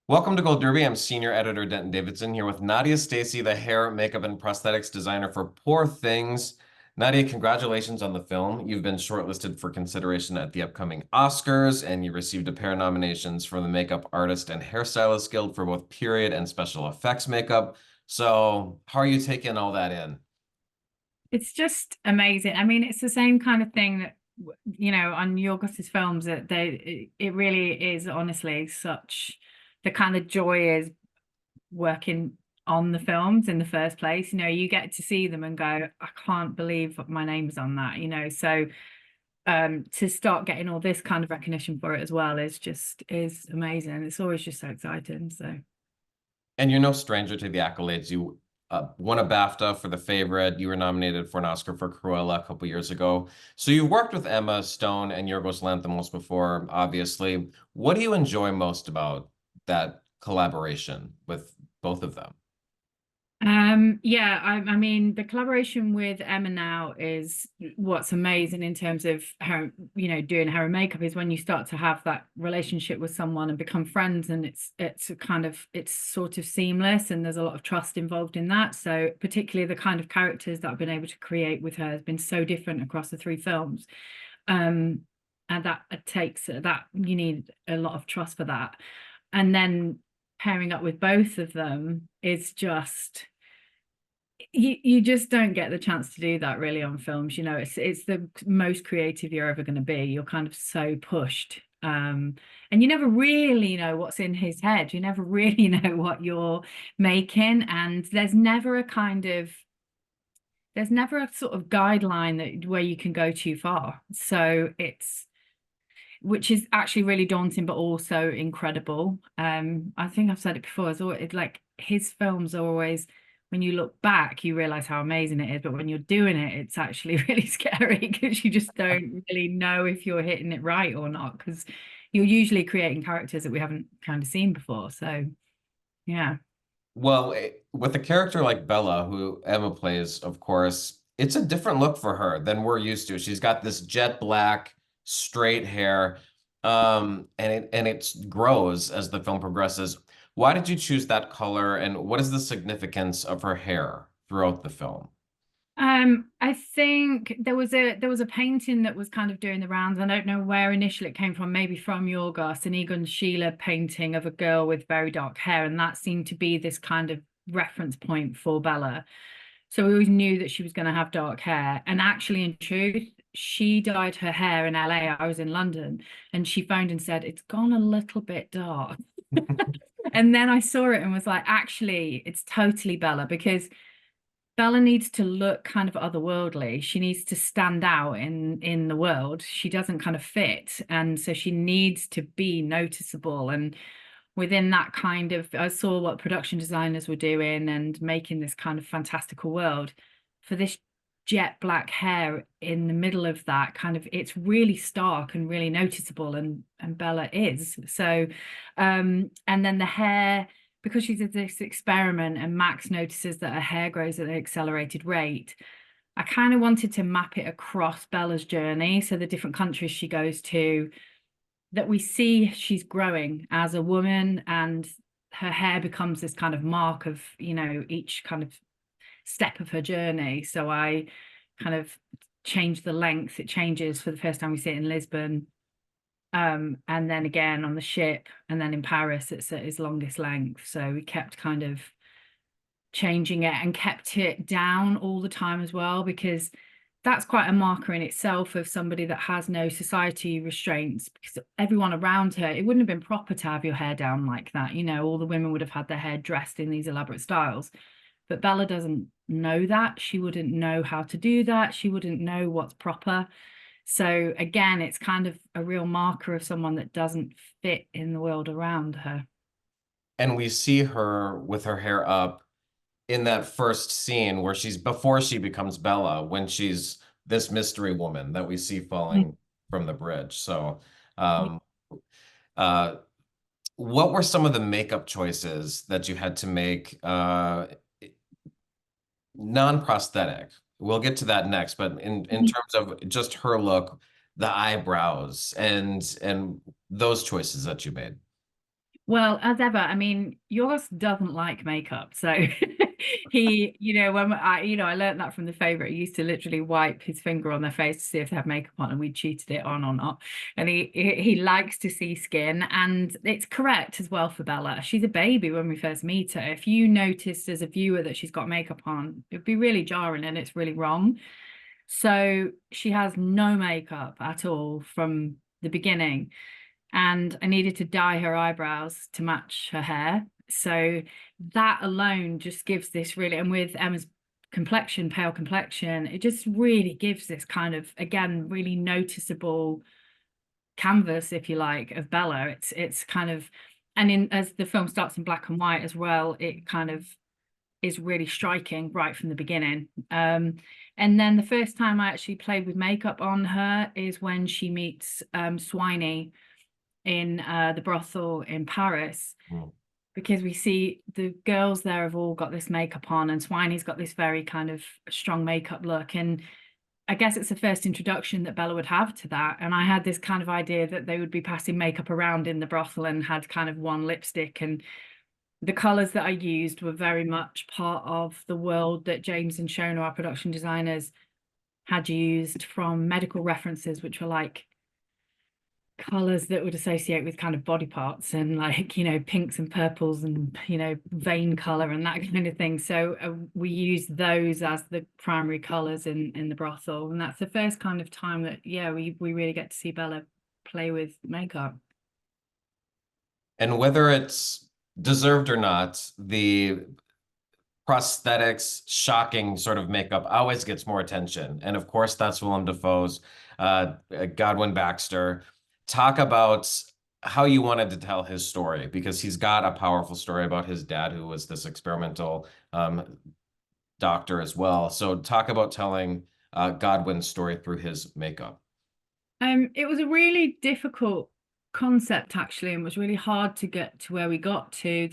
Welcome to Gold Derby. I'm senior editor Denton Davidson here with Nadia Stacey, the hair, makeup, and prosthetics designer for Poor Things. Nadia, congratulations on the film. You've been shortlisted for consideration at the upcoming Oscars, and you received a pair of nominations from the Makeup Artist and Hairstylist Guild for both period and special effects makeup. So, how are you taking all that in? It's just amazing. I mean, it's the same kind of thing that on Yorgos's films that it really is honestly such the kind of joy is working on the films in the first place. You get to see them and go, I can't believe my name's on that. So to start getting all this kind of recognition for it as well is amazing. It's always just so exciting. So And you're no stranger to the accolades. You won a BAFTA for The Favorite. You were nominated for an Oscar for Cruella a couple years ago. So you've worked with Emma Stone and Yorgos Lanthimos before, obviously. What do you enjoy most about that collaboration with both of them? yeah, I mean the collaboration with Emma now is what's amazing in terms of her, doing hair and makeup is when you start to have that relationship with someone and become friends, and it's sort of seamless, and there's a lot of trust involved in that. So particularly the kind of characters that I've been able to create with her has been so different across the three films. And that it takes that you need a lot of trust for that. And then pairing up with both of them is just you just don't get the chance to do that really on films. It's the most creative you're ever going to be. You're kind of so pushed, and you never really know what's in his head. You never really know what you're making, and there's never a sort of guideline that where you can go too far. So it's which is actually really daunting, but also incredible. I think I've said it before, it's always like his films are always, when you look back, you realize how amazing it is, but when you're doing it, it's actually really scary because you just don't really know if you're hitting it right or not, because you're usually creating characters that we haven't kind of seen before. So yeah. Well, with a character like Bella, who Emma plays, of course, it's a different look for her than we're used to. She's got this jet black, straight hair, and it grows as the film progresses. Why did you choose that color, and what is the significance of her hair throughout the film? I think there was a painting that was kind of doing the rounds. I don't know where initially it came from, maybe from Yorgos, an Egon Sheila painting of a girl with very dark hair, and that seemed to be this kind of reference point for Bella. So we always knew that she was going to have dark hair. And actually, in truth, she dyed her hair in LA. I was in London, and she phoned and said, it's gone a little bit dark. And then I saw it and was like, actually, it's totally Bella, because Bella needs to look kind of otherworldly. She needs to stand out in the world. She doesn't kind of fit, and so she needs to be noticeable. And within that kind of, I saw what production designers were doing and making this kind of fantastical world for this jet black hair in the middle of that kind of, it's really stark and really noticeable, and Bella is. So and then the hair, because she did this experiment and Max notices that her hair grows at an accelerated rate, I kind of wanted to map it across Bella's journey. So the different countries she goes to, that we see she's growing as a woman, and her hair becomes this kind of mark of, each kind of step of her journey. So I kind of changed the length. It changes for the first time we see it in Lisbon. And then again on the ship, and then in Paris, it's at its longest length. So we kept kind of changing it and kept it down all the time as well, because that's quite a marker in itself of somebody that has no society restraints, because everyone around her, it wouldn't have been proper to have your hair down like that. All the women would have had their hair dressed in these elaborate styles. But Bella doesn't know that. She wouldn't know how to do that. She wouldn't know what's proper. So again, it's kind of a real marker of someone that doesn't fit in the world around her. And we see her with her hair up in that first scene where she's before she becomes Bella, when she's this mystery woman that we see falling from the bridge. So, um, uh, what were some of the makeup choices that you had to make, non-prosthetic? We'll get to that next, but in terms of just her look, the eyebrows and those choices that you made. Well, as ever, I mean, Yorgos doesn't like makeup. So he, when I learned that from The Favourite, he used to literally wipe his finger on their face to see if they had makeup on and we cheated it on or not. And he likes to see skin. And it's correct as well for Bella. She's a baby when we first meet her. If you noticed as a viewer that she's got makeup on, it'd be really jarring and it's really wrong. So she has no makeup at all from the beginning, and I needed to dye her eyebrows to match her hair. So that alone just gives this really, and with Emma's complexion, pale complexion, it just really gives this kind of, again, really noticeable canvas, if you like, of Bella. It's kind of, and in as the film starts in black and white as well, it kind of is really striking right from the beginning. And then the first time I actually played with makeup on her is when she meets Swiney in the brothel in Paris, because we see the girls there have all got this makeup on, and Swiney's got this very kind of strong makeup look. And I guess it's the first introduction that Bella would have to that. And I had this kind of idea that they would be passing makeup around in the brothel and had kind of one lipstick. And the colors that I used were very much part of the world that James and Shona, our production designers, had used from medical references, which were like colors that would associate with kind of body parts and like, pinks and purples and, vein color and that kind of thing. So we use those as the primary colors in the brothel. And that's the first kind of time that, we really get to see Bella play with makeup. And whether it's deserved or not, the prosthetics, shocking sort of makeup always gets more attention. And of course, that's Willem Dafoe's Godwin Baxter. Talk about how you wanted to tell his story, because he's got a powerful story about his dad, who was this experimental doctor as well. So talk about telling Godwin's story through his makeup. It was a really difficult concept actually, and was really hard to get to where we got to.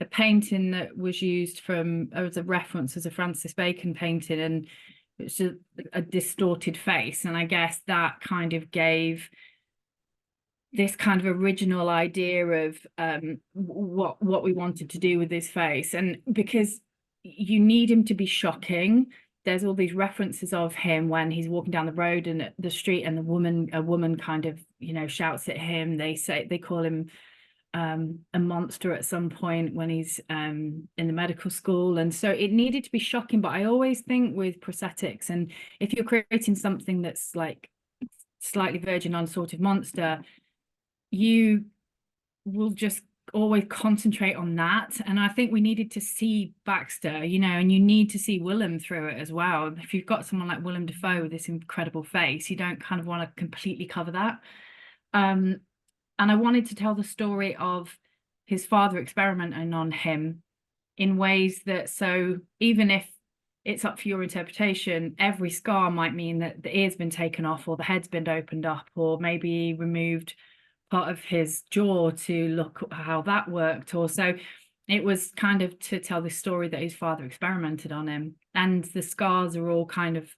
A painting that was used from as a reference as a Francis Bacon painting, and it's a distorted face, and I guess that kind of gave this kind of original idea of what we wanted to do with his face. And because you need him to be shocking, there's all these references of him when he's walking down the road and the street, and a woman kind of shouts at him. They call him a monster at some point when he's in the medical school. And so it needed to be shocking. But I always think with prosthetics, and if you're creating something that's like slightly verging on sort of monster, you will just always concentrate on that. And I think we needed to see Baxter, and you need to see Willem through it as well. If you've got someone like Willem Dafoe with this incredible face, you don't kind of want to completely cover that. And I wanted to tell the story of his father experimenting on him in ways that, so even if it's up for your interpretation, every scar might mean that the ear's been taken off, or the head's been opened up, or maybe removed part of his jaw to look at how that worked. Or so it was kind of to tell the story that his father experimented on him. And the scars are all kind of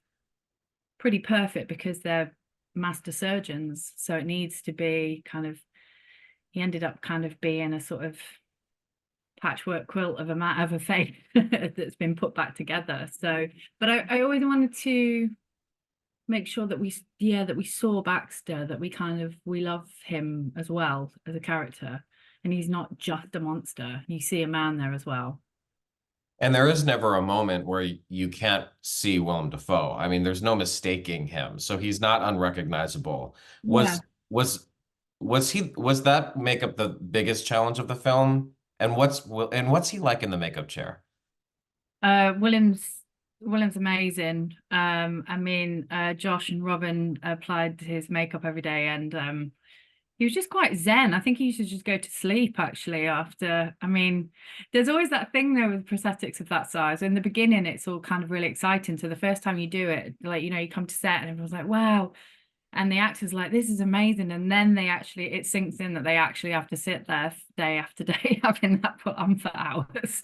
pretty perfect because they're master surgeons. So it needs to be kind of, he ended up kind of being a sort of patchwork quilt of a face that's been put back together. So, but I always wanted to make sure that we saw Baxter, that we love him as well as a character, and he's not just a monster. You see a man there as well. And there is never a moment where you can't see Willem Dafoe. I mean, there's no mistaking him. So he's not unrecognizable. Yeah. Was that makeup the biggest challenge of the film? And what's he like in the makeup chair? William's amazing. I mean, Josh and Robin applied his makeup every day, and he was just quite zen. I think he used to just go to sleep actually after. I mean, there's always that thing though with prosthetics of that size. In the beginning, it's all kind of really exciting. So the first time you do it, like, you come to set and everyone's like, wow. And the actor's like, this is amazing. And then it sinks in that they actually have to sit there day after day having that put on for hours.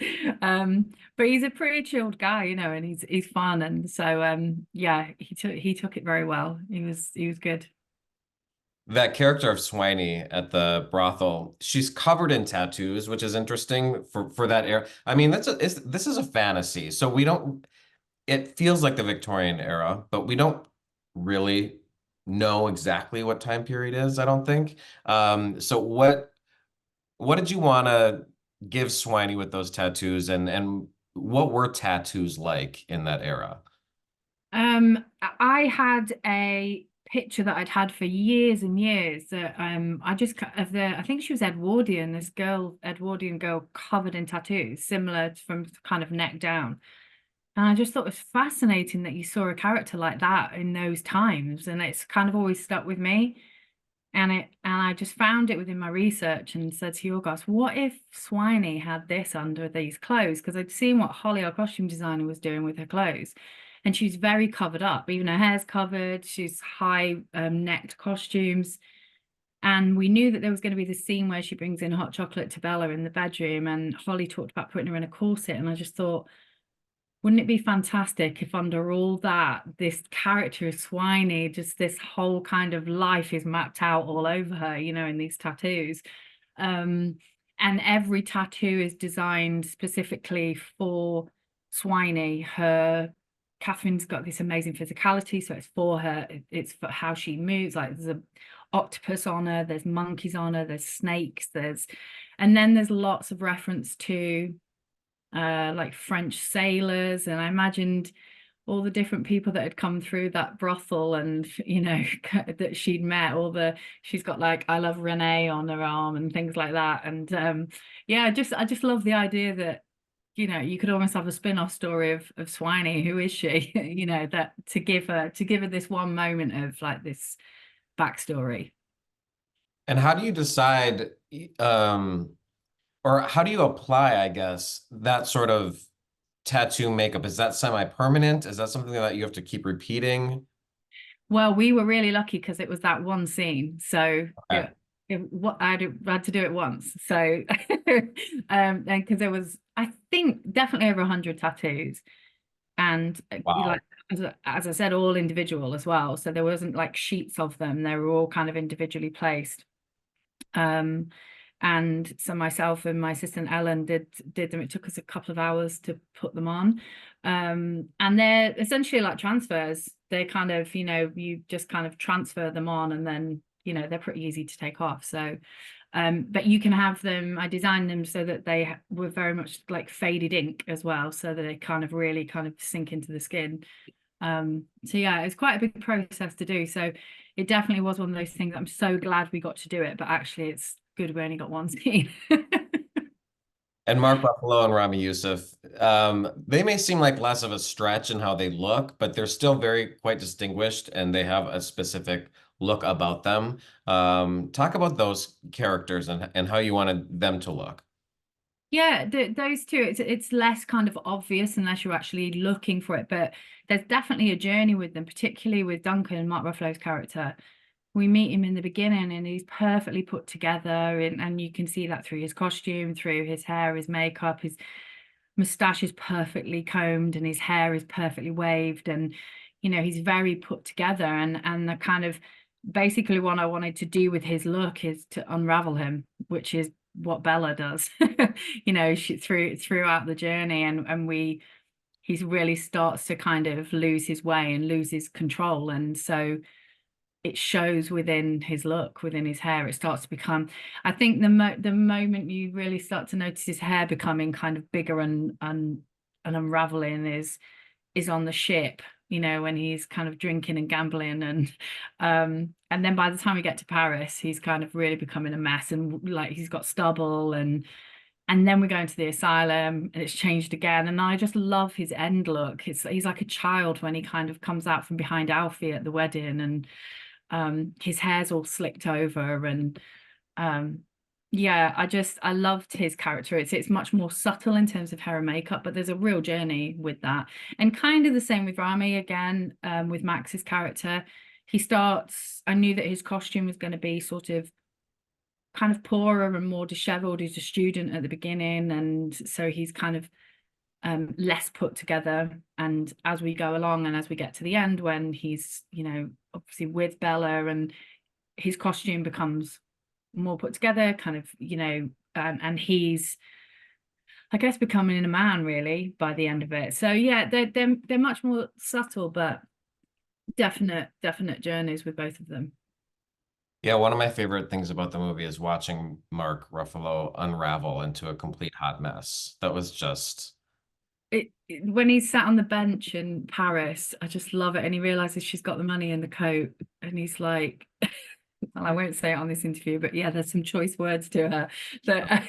But he's a pretty chilled guy, and he's fun. And so yeah, he took it very well. He was good. that character of Swiney at the brothel, she's covered in tattoos, which is interesting for that era. I mean, this is a fantasy, so we don't. It feels like the Victorian era, but we don't really know exactly what time period is, I don't think. So what did you want to give Swiney with those tattoos, and what were tattoos like in that era? I had a picture that I'd had for years and years that I just of the I think she was Edwardian, this girl, Edwardian girl covered in tattoos, similar from kind of neck down. And I just thought it was fascinating that you saw a character like that in those times, and it's kind of always stuck with me. And I just found it within my research and said to Yorgos, what if Swiney had this under these clothes? Because I'd seen what Holly, our costume designer, was doing with her clothes. And she's very covered up. Even her hair's covered. She's high necked costumes. And we knew that there was going to be the scene where she brings in hot chocolate to Bella in the bedroom. And Holly talked about putting her in a corset. And I just thought, wouldn't it be fantastic if under all that, this character is Swiney, just this whole kind of life is mapped out all over her, you know, in these tattoos. Um, and every tattoo is designed specifically for Swiney. Catherine's got this amazing physicality, so it's for her, it's for how she moves. Like there's a octopus on her, there's monkeys on her, there's snakes, and then there's lots of reference to like French sailors, and I imagined all the different people that had come through that brothel, and you know that she'd met. She's got like I love Renee on her arm and things like that. And yeah, I just love the idea that you know you could almost have a spin-off story of Swiney. Who is she? You know, that to give her this one moment of like this backstory. And how do you decide, or how do you apply, I guess, that sort of tattoo makeup? Is that semi-permanent? Is that something that you have to keep repeating? Well, we were really lucky because it was that one scene. So Okay. what I had to do it once. So and because there was, I think, definitely over 100 tattoos, and like Wow. as I said, all individual as well. So there wasn't like sheets of them. They were all kind of individually placed. Um, and so myself and my assistant Ellen did them. It took us a couple of hours to put them on. And they're essentially like transfers. They're kind of, you know, you just kind of transfer them on, and then, you know, they're pretty easy to take off. So but you can have them, I designed them so that they were very much like faded ink as well, so that they kind of really kind of sink into the skin. So yeah, it's quite a big process to do. So it definitely was one of those things. I'm so glad we got to do it, but actually it's good we only got one scene. And Mark Ruffalo and Rami Youssef, they may seem like less of a stretch in how they look, but they're still very quite distinguished, and they have a specific look about them. Talk about those characters and how you wanted them to look. Yeah, those two, it's less kind of obvious unless you're actually looking for it, but there's definitely a journey with them, particularly with Duncan, Mark Ruffalo's character. We meet him in the beginning and he's perfectly put together, and you can see that through his costume, through his hair, his makeup, his moustache is perfectly combed and his hair is perfectly waved, and you know he's very put together, and the kind of basically what I wanted to do with his look is to unravel him, which is what Bella does. You know, throughout the journey, and he really starts to kind of lose his way and lose his control, and so it shows within his look, within his hair. It starts to become, I think the moment you really start to notice his hair becoming kind of bigger and unraveling is on the ship, you know, when he's kind of drinking and gambling, and then by the time we get to Paris, he's kind of really becoming a mess, and like he's got stubble, and then we go into the asylum and it's changed again. And I just love his end look. He's like a child when he kind of comes out from behind Alfie at the wedding, and his hair's all slicked over, and um yeah, I loved his character. It's much more subtle in terms of hair and makeup, but there's a real journey with that. And kind of the same with Rami again, with Max's character. I knew that his costume was going to be sort of kind of poorer and more disheveled. He's a student at the beginning, and so he's kind of less put together. And as we go along and as we get to the end, when he's, you know, obviously with Bella, and his costume becomes more put together, kind of, and he's, I guess, becoming a man really by the end of it. So yeah, they're much more subtle, but definite journeys with both of them. Yeah, one of my favorite things about the movie is watching Mark Ruffalo unravel into a complete hot mess. That was just When he's sat on the bench in Paris, I just love it. And he realizes she's got the money in the coat, and he's like, well, I won't say it on this interview, but yeah, there's some choice words to her that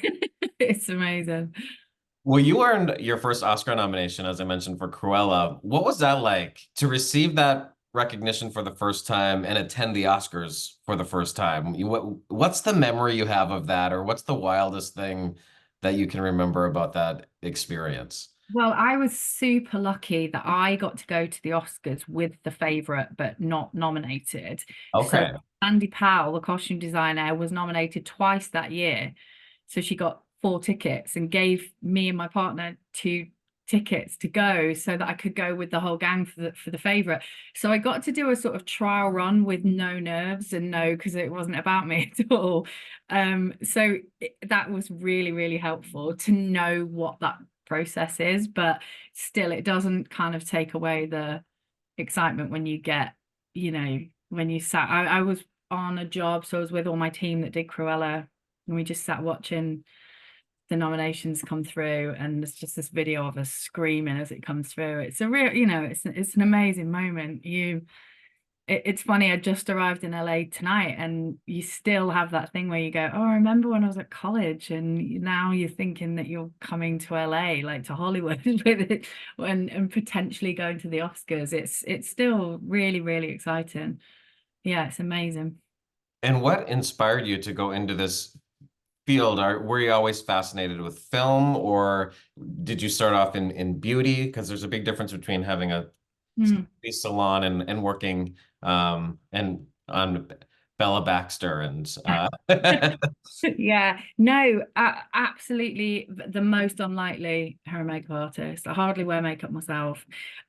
it's amazing. Well, you earned your first Oscar nomination, as I mentioned, for Cruella. What was that like to receive that recognition for the first time and attend the Oscars for the first time? What's the memory you have of that, or what's the wildest thing that you can remember about that experience? Well, I was super lucky that I got to go to the Oscars with The Favourite, but not nominated. So Okay. Andy Powell, the costume designer, was nominated twice that year. So she got 4 tickets and gave me and my partner 2 tickets to go so that I could go with the whole gang for the Favourite. So I got to do a sort of trial run with no nerves and because it wasn't about me at all. That was really, really helpful to know what that process is, but still it doesn't kind of take away the excitement when you get, when you sat. I was on a job, so I was with all my team that did Cruella, and we just sat watching the nominations come through, and it's just this video of us screaming as it comes through. It's a real, it's an amazing moment. It's funny, I just arrived in LA tonight, and you still have that thing where you go, oh, I remember when I was at college, and now you're thinking that you're coming to LA, like to Hollywood with it, and potentially going to the Oscars. It's still really, really exciting. Yeah, it's amazing. And what inspired you to go into this field? Were you always fascinated with film, or did you start off in beauty? Because there's a big difference between having a Mm. salon and working and on Bella Baxter and Yeah, no, absolutely the most unlikely hair and makeup artist. I hardly wear makeup myself.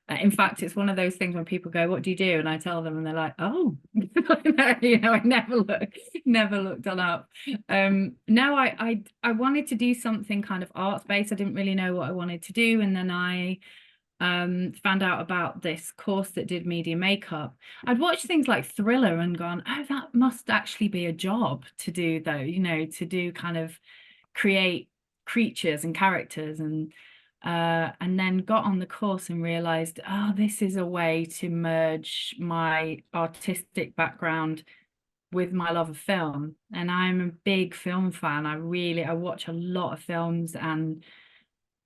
In fact, it's one of those things when people go, "What do you do?" and I tell them, and they're like, "Oh," I never looked on up. No, I wanted to do something kind of arts based. I didn't really know what I wanted to do, and then I found out about this course that did media makeup. I'd watched things like Thriller and gone, oh, that must actually be a job to do though, to do kind of create creatures and characters, and then got on the course and realized, oh, this is a way to merge my artistic background with my love of film. And I'm a big film fan. I watch a lot of films, and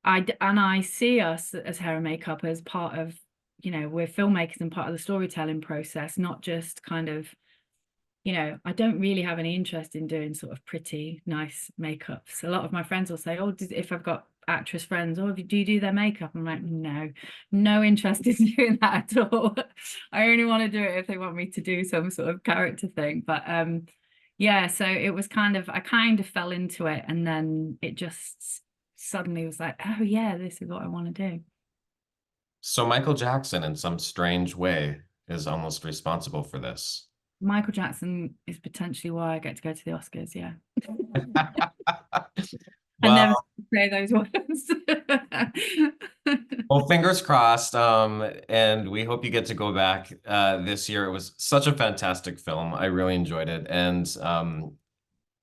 I see us as hair and makeup as part of, we're filmmakers and part of the storytelling process, not just kind of, I don't really have any interest in doing sort of pretty, nice makeups. A lot of my friends will say, oh, if I've got actress friends, oh, do you do their makeup? I'm like, no interest in doing that at all. I only want to do it if they want me to do some sort of character thing. But yeah, so it was I kind of fell into it, and then it just suddenly was like, oh yeah, this is what I want to do. So Michael Jackson, in some strange way, is almost responsible for this. Michael Jackson is potentially why I get to go to the Oscars. Yeah. I never Well, say those words. well, fingers crossed. And we hope you get to go back this year. It was such a fantastic film. I really enjoyed it. And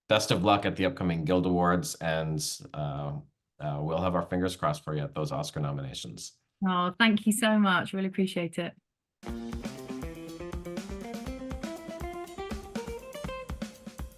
best of luck at the upcoming Guild Awards. And we'll have our fingers crossed for you at those Oscar nominations. Oh, thank you so much. Really appreciate it.